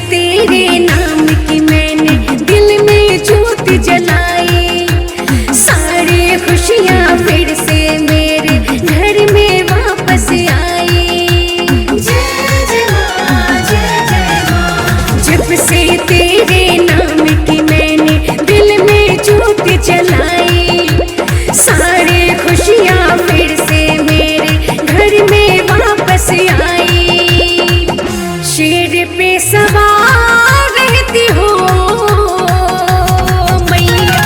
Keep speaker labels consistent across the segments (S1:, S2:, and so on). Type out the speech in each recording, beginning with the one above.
S1: तेरे नाम की मैंने दिल में ज्योत जलाई, सारी खुशियाँ फिर से मेरे घर में वापस आई। जय जय माँ, जय जय माँ। जब से तेरे नाम की मैंने दिल में ज्योत जलाई, सारी खुशियाँ फिर से मेरे घर में वापस आई। शेर पे सवार रहती हो मैया,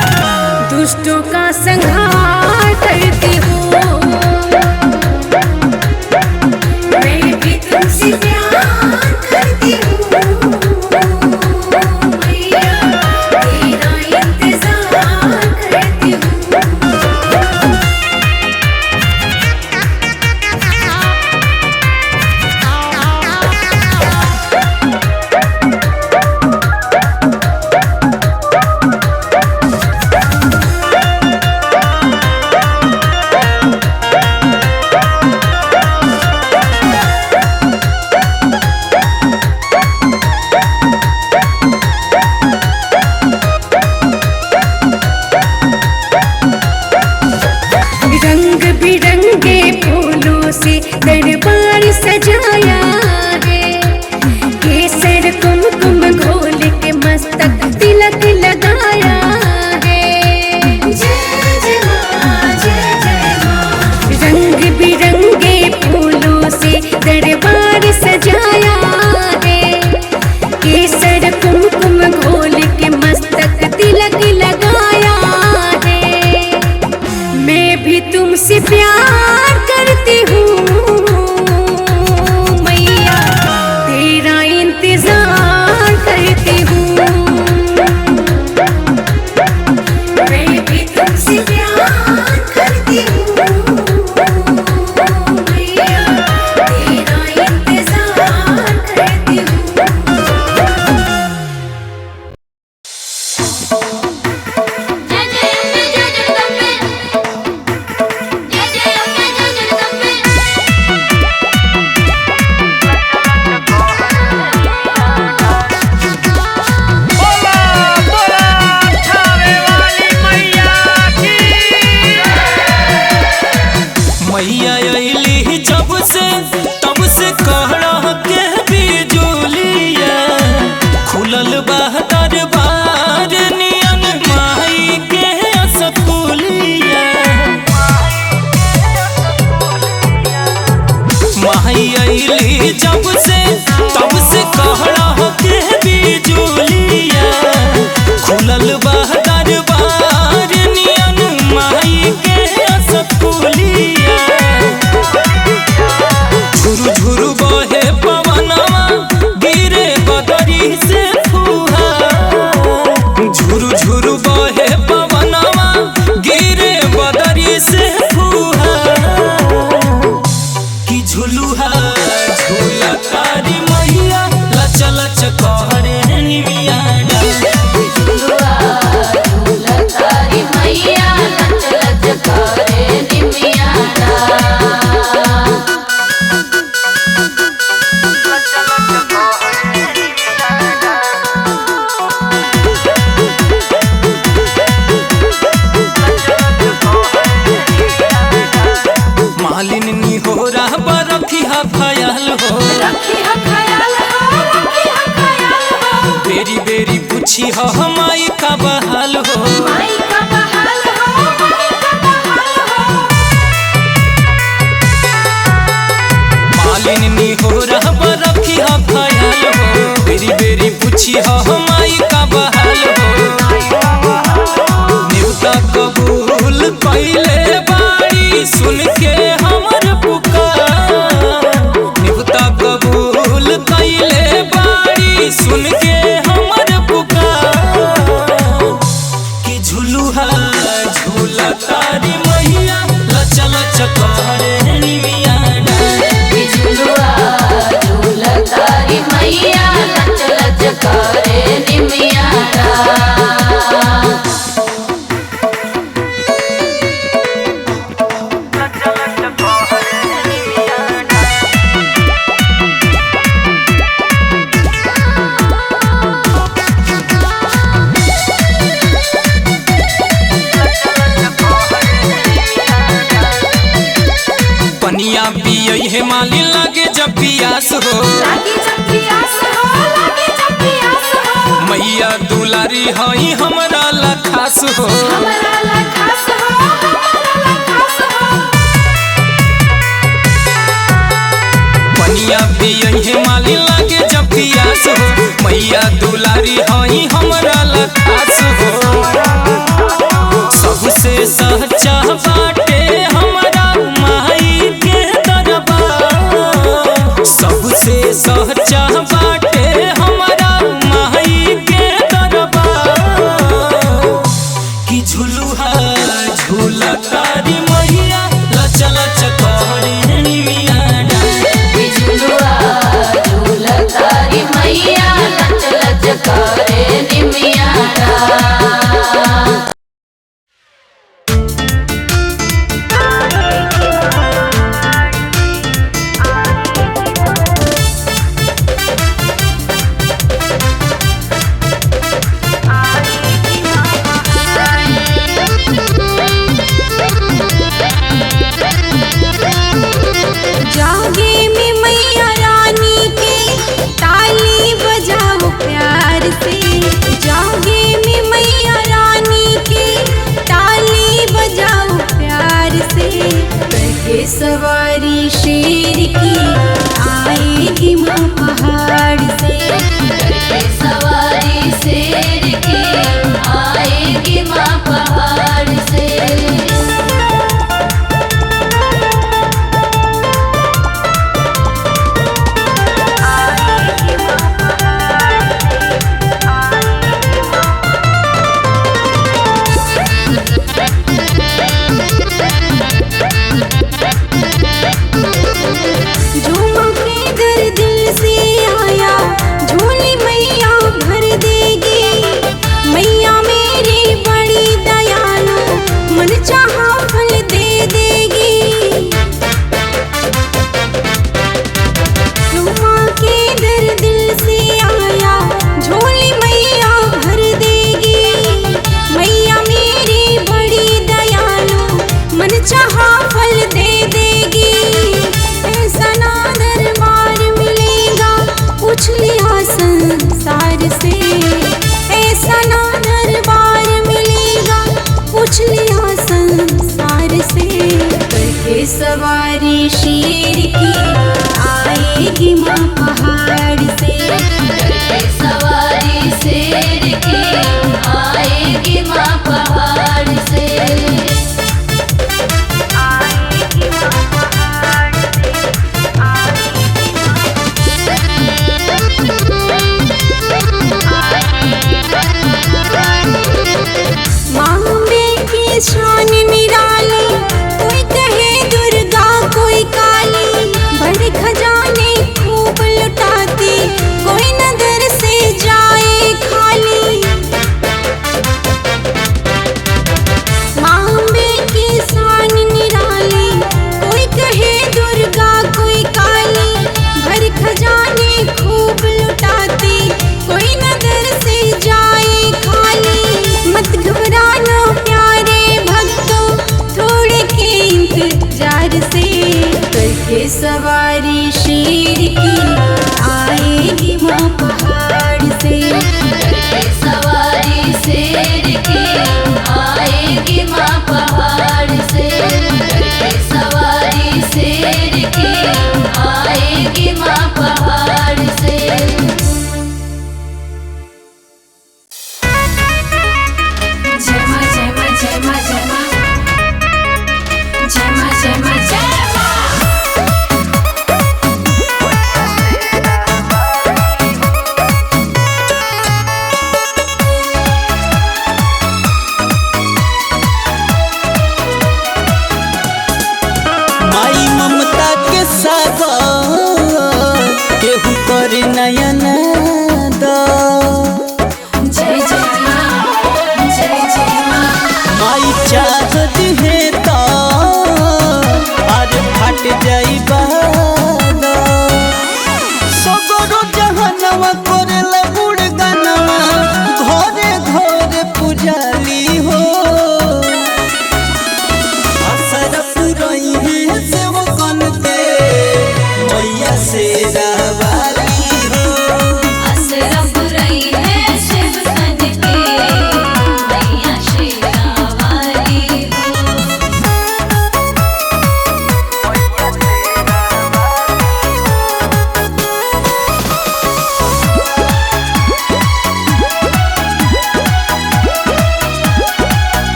S1: दुष्टों का संहार करती हो। मैं भी तुमसे प्यार करती हूँ मैया, तेरा इंतजार करती हूँ। रंग बिरंगे फूलों से दरबार सजाया है, केसर कुमकुम घोल के मस्तक तिलक लगाया है। जय जय माँ, जय जय माँ। रंग बिरंगे फूलों से दरबार सजाया है, केसर कुमकुम घोल के मस्तक तिलक लगाया है। मैं भी तुमसे प्यार करती हूँ मैया, तेरा इंतजार करती हूँ। मैं भी तुमसे प्यार करती हूँ मैया, तेरा इंतजार करती हूँ।
S2: मैया अइली जब से तब से कहड़ा के बिजुलिया, खुलल बा दरबार नियन माई के असकुलिया। माई अइली जब से तब से कहड़ा के बिजुलिया, खुलल बा दरबार नियन माई के असकुलिया। झुरु झुरु बहे पवनवा गिरे बदरी से फुहार, झुरु झुरु बहे पवनवा गिरे बदरी से फुहार। कि झुलुहा झूला तारी मैया लच लच कहरे निमिया डाल।
S3: झुलुहा झूला तारी मैया लच लच कहरे निमिया डाल।
S2: मालिन निहोरा बरखिया खयाल हो,
S3: रखिया ख्याल हो, रखिया ख्याल हो।
S2: बेरी बेरी पूछी हो माई का बहाल हो।
S3: माई का बहाल हो, माई का बहाल हो।
S2: मालिन निहोरा बरखिया खयाल हो, बेरी बेरी पूछी हो माई का बहाल हो। न्योता कबूल कइले बाड़ी सुन के हमर पुकार, न्योता कबूल कइले बाड़ी सुन के हमर पुकार। कि झुलुहा झूला तारी मैया लच लच कहरे निमिया डाल।
S3: झुलुहा झूला तारी मैया लच लच कहरे
S2: पियास हो,
S3: लागी जब पियास हो, लागी जब पियास हो।
S2: मैया दुलारी हई हमरा ला खास हो।
S3: हमरा ला खास हो, हमरा ला खास हो।
S2: पनिया पियहे माली लागे जब पियास हो, मैया दुलारी हई हमरा ला खास हो। सबसे सच्चा बाटे हमरा माई के दरबार, सबसे सच्चा बाटे हमरा माई के दरबार। कि झुलुहा झूला तारी मैया लचा लचा करे निमिया डार।
S1: झुलुआ झूला तारी मैया लच लच करे निमिया डार।
S3: जागे में मैया रानी के ताली बजाओ प्यार से।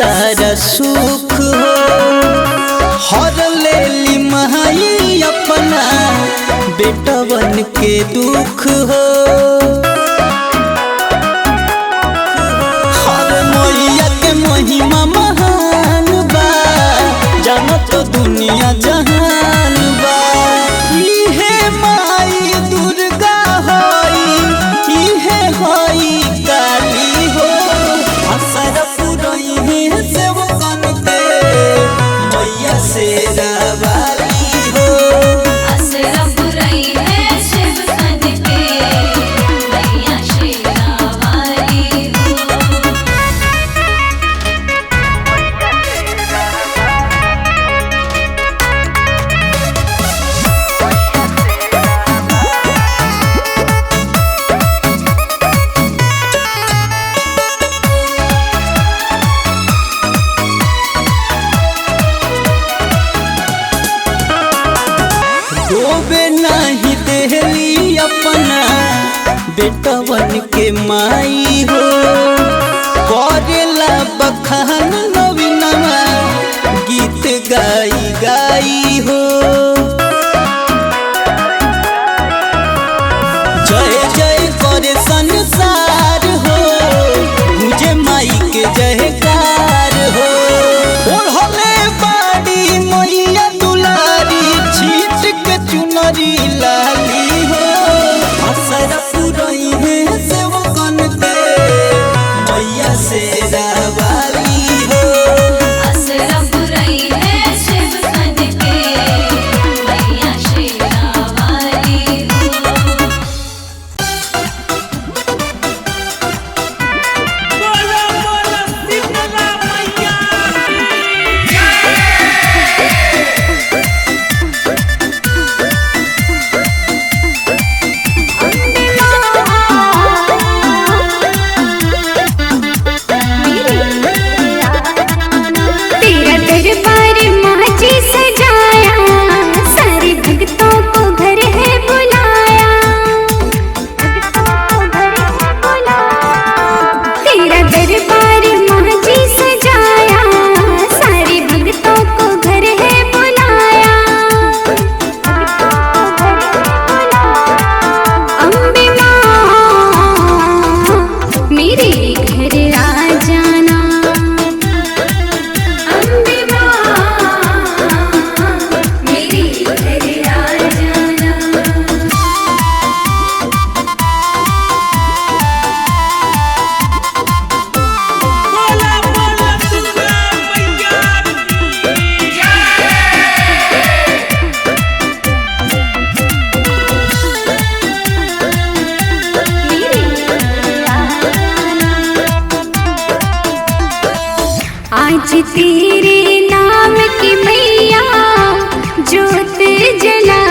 S4: सारा सुख हो, हर लेली माई अपना बेटवन के दुख हो। हर मैया के महिमा महान बा, जानो तो दुनिया जहान बा। इहे माई दुर्गा होई, इहे होई काली हो, असर पुरई है सेवकन के मैया शेरा वाली हो।
S1: असरा बुराई है शिव सन के मैया शेरा वाली हो।
S4: डूबे नहीं देहली अपना बेटवन के माई हो, करेला बखान नवीनवा गीत गाई गाई हो। जय जय करे संसार हो, मुझे माई के जयकार हो। ओढ़ले बाड़ी मैया दुलारी, छीट के चुनरी लाली हो, असर पुरई है सेवकन के मैया शेरा वाली हो।
S1: असरा बुराई है शिव सन के मैया शेरा वाली हो।
S3: बोलो बोलो शीतला मैया
S5: तेरा दरबार माची सजाया, सारे भक्तों को घर है बुलाया। तेरा दरबार माची सजाया, सारे भक्तों को घर है बुलाया। अम्बे माँ मेरे घर आ जाना, अम्बे माँ मेरे घर आ जाना।
S3: बोलो बोलो दुर्गा मैया
S5: आज तेरे नाम की मैया ज्योत जला